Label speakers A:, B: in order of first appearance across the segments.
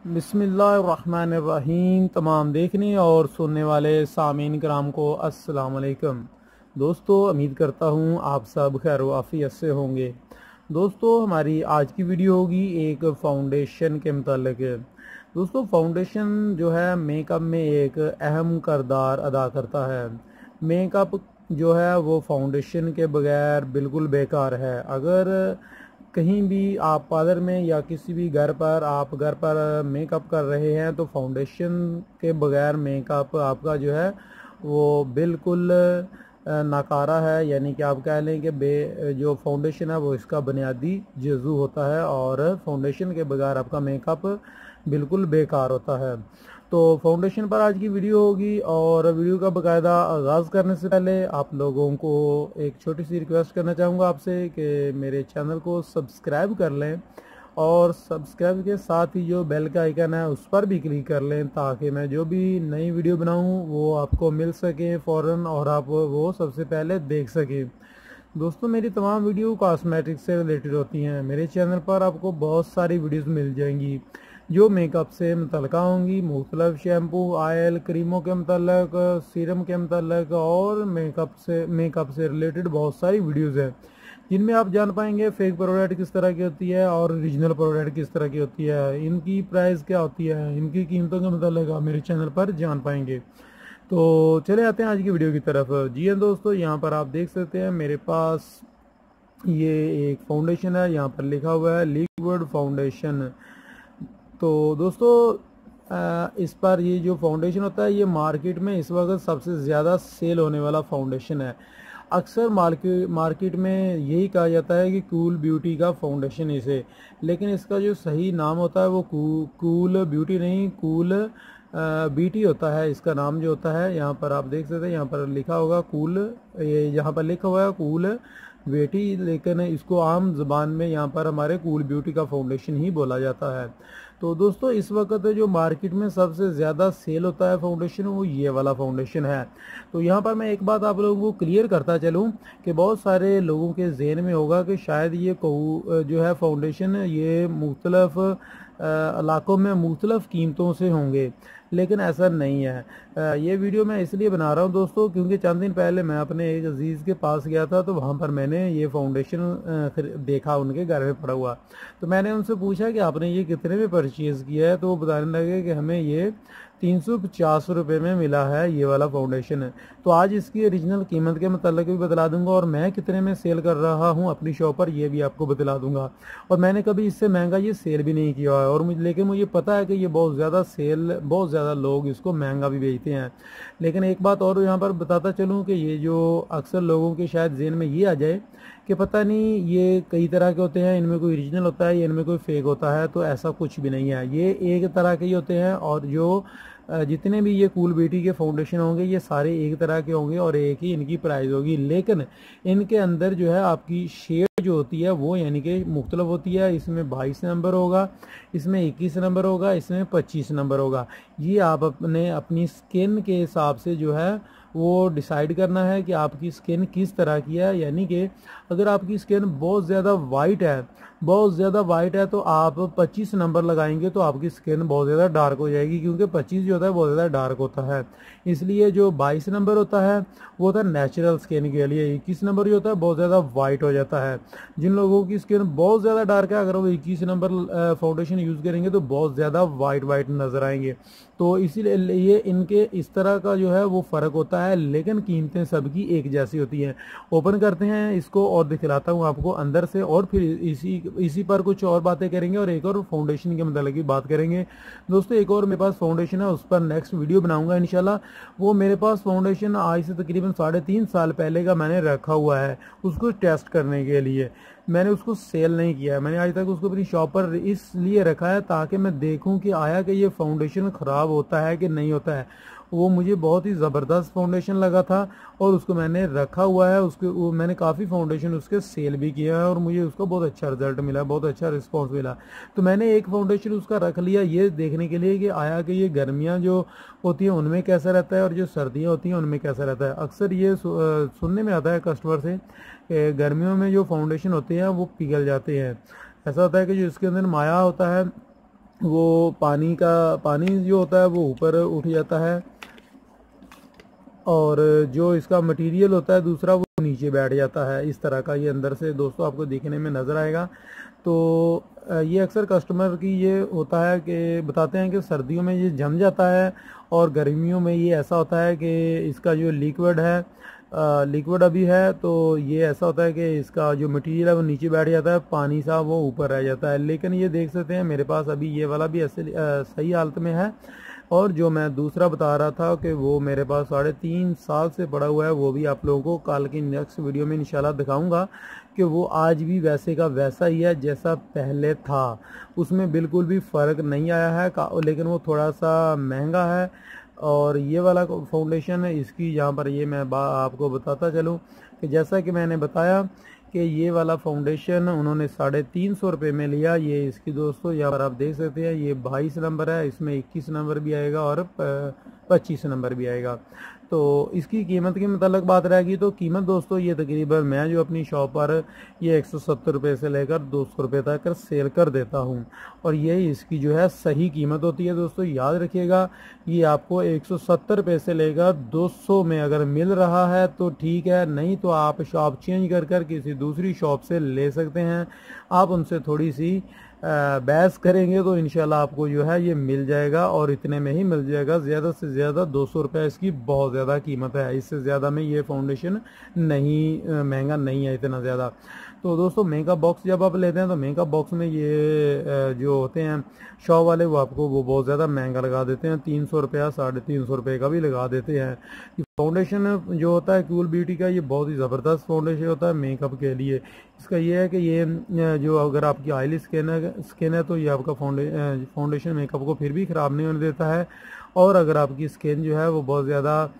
A: बिस्मिल्लाहिर्रहमानिर्रहीम। तमाम देखने और सुनने वाले सामीन कराम को अस्सलाम वालेकुम। दोस्तों, उम्मीद करता हूँ आप सब खैर वाफ़ियत से होंगे। दोस्तों, हमारी आज की वीडियो होगी एक फ़ाउंडेशन के मतलब। दोस्तों, फ़ाउंडेशन जो है मेकअप में एक अहम किरदार अदा करता है। मेकअप जो है वो फाउंडेशन के बगैर बिल्कुल बेकार है। अगर कहीं भी आप पार्लर में या किसी भी घर पर मेकअप कर रहे हैं तो फाउंडेशन के बगैर मेकअप आपका जो है वो बिल्कुल नाकारा है। यानी कि आप कह लें कि जो फाउंडेशन है वो इसका बुनियादी जुज़ू होता है और फाउंडेशन के बगैर आपका मेकअप बिल्कुल बेकार होता है। तो फाउंडेशन पर आज की वीडियो होगी और वीडियो का बाकायदा आगाज़ करने से पहले आप लोगों को एक छोटी सी रिक्वेस्ट करना चाहूँगा आपसे कि मेरे चैनल को सब्सक्राइब कर लें और सब्सक्राइब के साथ ही जो बेल का आइकन है उस पर भी क्लिक कर लें ताकि मैं जो भी नई वीडियो बनाऊँ वो आपको मिल सके फ़ौरन और आप वो सबसे पहले देख सकें। दोस्तों, मेरी तमाम वीडियो कॉस्मेटिक्स से रिलेटेड होती हैं। मेरे चैनल पर आपको बहुत सारी वीडियोस मिल जाएंगी जो मेकअप से मुतल्लिक़ होंगी। मुख्तलिफ शैम्पू, ऑयल, क्रीमों के मतलब, सीरम के मतलब और मेकअप से रिलेटेड बहुत सारी वीडियोस हैं जिनमें आप जान पाएंगे फेक प्रोडक्ट किस तरह की होती है और ओरिजिनल प्रोडक्ट किस तरह की होती है, इनकी प्राइस क्या होती है, इनकी कीमतों के मतलब आप मेरे चैनल पर जान पाएंगे। तो चले आते हैं आज की वीडियो की तरफ। जी हाँ दोस्तों, यहाँ पर आप देख सकते हैं मेरे पास ये एक फाउंडेशन है। यहाँ पर लिखा हुआ है लिक्विड फाउंडेशन। तो दोस्तों, इस पर ये जो फाउंडेशन होता है ये मार्केट में इस वक्त सबसे ज़्यादा सेल होने वाला फाउंडेशन है। अक्सर मार्केट में यही कहा जाता है कि कूल ब्यूटी का फाउंडेशन इसे, लेकिन इसका जो सही नाम होता है वो कूल ब्यूटी नहीं, कूल बीटी होता है इसका नाम जो होता है। यहाँ पर आप देख सकते हैं, यहाँ पर लिखा होगा कूल, ये यहाँ पर लिखा हुआ है कूल बेटी, लेकिन इसको आम ज़बान में यहाँ पर हमारे कूल ब्यूटी का फाउंडेशन ही बोला जाता है। तो दोस्तों, इस वक्त जो मार्केट में सबसे ज़्यादा सेल होता है फाउंडेशन वो ये वाला फाउंडेशन है। तो यहाँ पर मैं एक बात आप लोगों को क्लियर करता चलूँ कि बहुत सारे लोगों के जहन में होगा कि शायद ये जो है फाउंडेशन ये मुख्तलिफ इलाकों में मुख्तलिफ कीमतों से होंगे, लेकिन ऐसा नहीं है। ये वीडियो मैं इसलिए बना रहा हूँ दोस्तों क्योंकि चंद दिन पहले मैं अपने एक अजीज़ के पास गया था तो वहाँ पर मैंने ये फाउंडेशन देखा उनके घर में पड़ा हुआ। तो मैंने उनसे पूछा कि आपने ये कितने में परचेज़ किया है, तो वो बताने लगे कि हमें ये 350 रुपये में मिला है ये वाला फाउंडेशन है। तो आज इसकी ओरिजिनल कीमत के मतलब भी बतला दूंगा और मैं कितने में सेल कर रहा हूँ अपनी शॉप पर ये भी आपको बतला दूंगा। और मैंने कभी इससे महंगा ये सेल भी नहीं किया है और लेकिन मुझे पता है कि ये बहुत ज़्यादा लोग इसको महंगा भी बेचते हैं। लेकिन एक बात और यहाँ पर बताता चलूँ कि ये जो अक्सर लोगों के शायद जहन में ये आ जाए कि पता नहीं ये कई तरह के होते हैं, इनमें कोई ओरिजिनल होता है या इनमें कोई फेक होता है, तो ऐसा कुछ भी नहीं है। ये एक तरह के ही होते हैं और जो जितने भी ये कूल ब्यूटी के फाउंडेशन होंगे ये सारे एक तरह के होंगे और एक ही इनकी प्राइस होगी, लेकिन इनके अंदर जो है आपकी शेड जो होती है वो यानी कि मुख्तलिफ होती है। इसमें 22 नंबर होगा, इसमें 21 नंबर होगा, इसमें 25 नंबर होगा। ये आप अपनी स्किन के हिसाब से जो है वो डिसाइड करना है कि आपकी स्किन किस तरह की है। यानी कि अगर आपकी स्किन बहुत ज़्यादा वाइट है तो आप 25 नंबर लगाएंगे तो आपकी स्किन बहुत ज़्यादा डार्क हो जाएगी, क्योंकि 25 जो होता है बहुत ज़्यादा डार्क होता है। इसलिए जो 22 नंबर होता है वो होता है नेचुरल स्किन के लिए। 21 नंबर जो होता है बहुत ज़्यादा वाइट हो जाता है। जिन लोगों की स्किन बहुत ज़्यादा डार्क है अगर वो 21 नंबर फाउंडेशन यूज़ करेंगे तो बहुत ज़्यादा वाइट नज़र आएंगे। तो इसीलिए इनके इस तरह का जो है वो फ़र्क होता है, लेकिन कीमतें सबकी एक जैसी होती हैं। ओपन करते हैं इसको और दिखलाता हूँ आपको अंदर से, और फिर इसी पर कुछ और बातें करेंगे और एक और फाउंडेशन के मतलब की बात करेंगे। दोस्तों, एक और मेरे पास फाउंडेशन है, उस पर नेक्स्ट वीडियो बनाऊंगा इंशाल्लाह। वो मेरे पास फाउंडेशन आज से तकरीबन 3.5 साल पहले का मैंने रखा हुआ है उसको टेस्ट करने के लिए। मैंने उसको सेल नहीं किया है, मैंने आज तक उसको अपनी शॉप पर इसलिए रखा है ताकि मैं देखूं कि आया कि ये फाउंडेशन ख़राब होता है कि नहीं होता है। वो मुझे बहुत ही ज़बरदस्त फाउंडेशन लगा था और उसको मैंने रखा हुआ है। मैंने काफ़ी फाउंडेशन उसके सेल भी किया है और मुझे उसका बहुत अच्छा रिजल्ट मिला, बहुत अच्छा रिस्पॉन्स मिला। तो मैंने एक फाउंडेशन उसका रख लिया ये देखने के लिए कि आया कि ये गर्मियाँ जो होती हैं उनमें कैसा रहता है और जो सर्दियाँ होती हैं उनमें कैसा रहता है। अक्सर ये सुनने में आता है कस्टमर से कि गर्मियों में जो फाउंडेशन होते हैं वो पिघल जाते हैं। ऐसा होता है कि जो इसके अंदर माया होता है वो पानी जो होता है वो ऊपर उठ जाता है, और जो इसका मटेरियल होता है दूसरा वो नीचे बैठ जाता है। इस तरह का ये अंदर से दोस्तों आपको देखने में नज़र आएगा। तो ये अक्सर कस्टमर की ये होता है कि बताते हैं कि सर्दियों में ये जम जाता है, और गर्मियों में ये ऐसा होता है कि इसका जो लिक्विड अभी है तो ये ऐसा होता है कि इसका जो मटेरियल है वो नीचे बैठ जाता है, पानी सा वो ऊपर रह जाता है। लेकिन ये देख सकते हैं मेरे पास अभी ये वाला भी ऐसे सही हालत में है, और जो मैं दूसरा बता रहा था कि वो मेरे पास 3.5 साल से पड़ा हुआ है, वो भी आप लोगों को कल की नेक्स्ट वीडियो में इंशाल्लाह दिखाऊंगा कि वो आज भी वैसे का वैसा ही है जैसा पहले था, उसमें बिल्कुल भी फ़र्क नहीं आया है। लेकिन वो थोड़ा सा महंगा है। और ये वाला फाउंडेशन है इसकी, यहाँ पर ये मैं आपको बताता चलूँ कि जैसा कि मैंने बताया कि ये वाला फाउंडेशन उन्होंने 350 रुपये में लिया। ये इसकी दोस्तों यहाँ पर आप देख सकते हैं, ये 22 नंबर है, इसमें 21 नंबर भी आएगा और 25 नंबर भी आएगा। तो इसकी कीमत के मतलब बात रहेगी तो कीमत दोस्तों ये तकरीबन मैं जो अपनी शॉप पर ये 170 रुपये से लेकर 200 रुपये तक सेल कर देता हूँ, और ये इसकी जो है सही कीमत होती है। दोस्तों याद रखिएगा, ये आपको 170 रुपये से लेकर 200 में अगर मिल रहा है तो ठीक है, नहीं तो आप शॉप चेंज कर किसी दूसरी शॉप से ले सकते हैं। आप उनसे थोड़ी सी बहस करेंगे तो इंशाल्लाह आपको जो है ये मिल जाएगा, और इतने में ही मिल जाएगा। ज़्यादा से ज़्यादा 200 रुपये इसकी बहुत ज़्यादा कीमत है, इससे ज़्यादा में ये फाउंडेशन नहीं महंगा नहीं है इतना ज़्यादा। तो दोस्तों मेकअप बॉक्स जब आप लेते हैं तो मेकअप बॉक्स में ये जो होते हैं शॉप वाले वो आपको वो बहुत ज़्यादा महंगा लगा देते हैं, 300 रुपया 350 रुपये का भी लगा देते हैं। फाउंडेशन जो होता है कूल ब्यूटी का, ये बहुत ही ज़बरदस्त फाउंडेशन होता है मेकअप के लिए। इसका ये है कि ये जो अगर आपकी ऑयली स्किन है तो ये आपका फाउंडेशन मेकअप को फिर भी ख़राब नहीं होने देता है। और अगर आपकी स्किन जो है वो बहुत ज़्यादा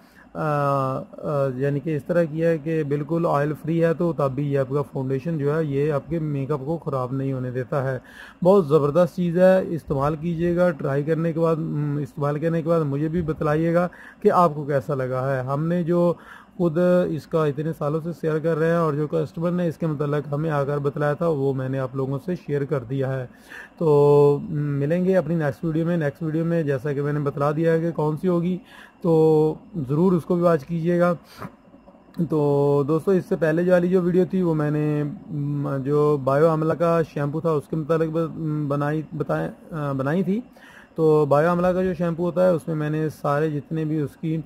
A: यानी कि इस तरह की है कि बिल्कुल ऑयल फ्री है, तो तब भी ये आपका फाउंडेशन जो है ये आपके मेकअप को ख़राब नहीं होने देता है। बहुत ज़बरदस्त चीज़ है, इस्तेमाल कीजिएगा। ट्राई करने के बाद इस्तेमाल करने के बाद मुझे भी बतलाइएगा कि आपको कैसा लगा है। हमने जो खुद इसका इतने सालों से शेयर कर रहे हैं, और जो कस्टमर ने इसके मतलब हमें आकर बतलाया था वो मैंने आप लोगों से शेयर कर दिया है। तो मिलेंगे अपनी नेक्स्ट वीडियो में जैसा कि मैंने बतला दिया है कि कौन सी होगी, तो ज़रूर उसको भी वॉच कीजिएगा। तो दोस्तों इससे पहले वाली जो वीडियो थी वो मैंने जो बायो आमला का शैम्पू था उसके मतलब बनाई थी। तो बायो आमला का जो शैम्पू होता है उसमें मैंने सारे जितने भी उसकी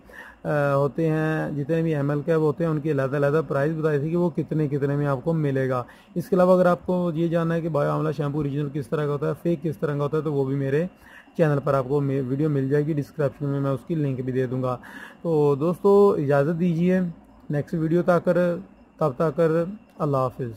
A: होते हैं, जितने भी एमएल के होते हैं उनकी अलग प्राइस बताई थी कि वो कितने में आपको मिलेगा। इसके अलावा अगर आपको ये जानना है कि बायो आमला शैम्पू ओरिजिनल किस तरह का होता है, फेक किस तरह का होता है, तो वो भी मेरे चैनल पर आपको वीडियो मिल जाएगी, डिस्क्रिप्शन में मैं उसकी लिंक भी दे दूँगा। तो दोस्तों इजाज़त दीजिए नेक्स्ट वीडियो तब तक अल्लाह हाफिज़।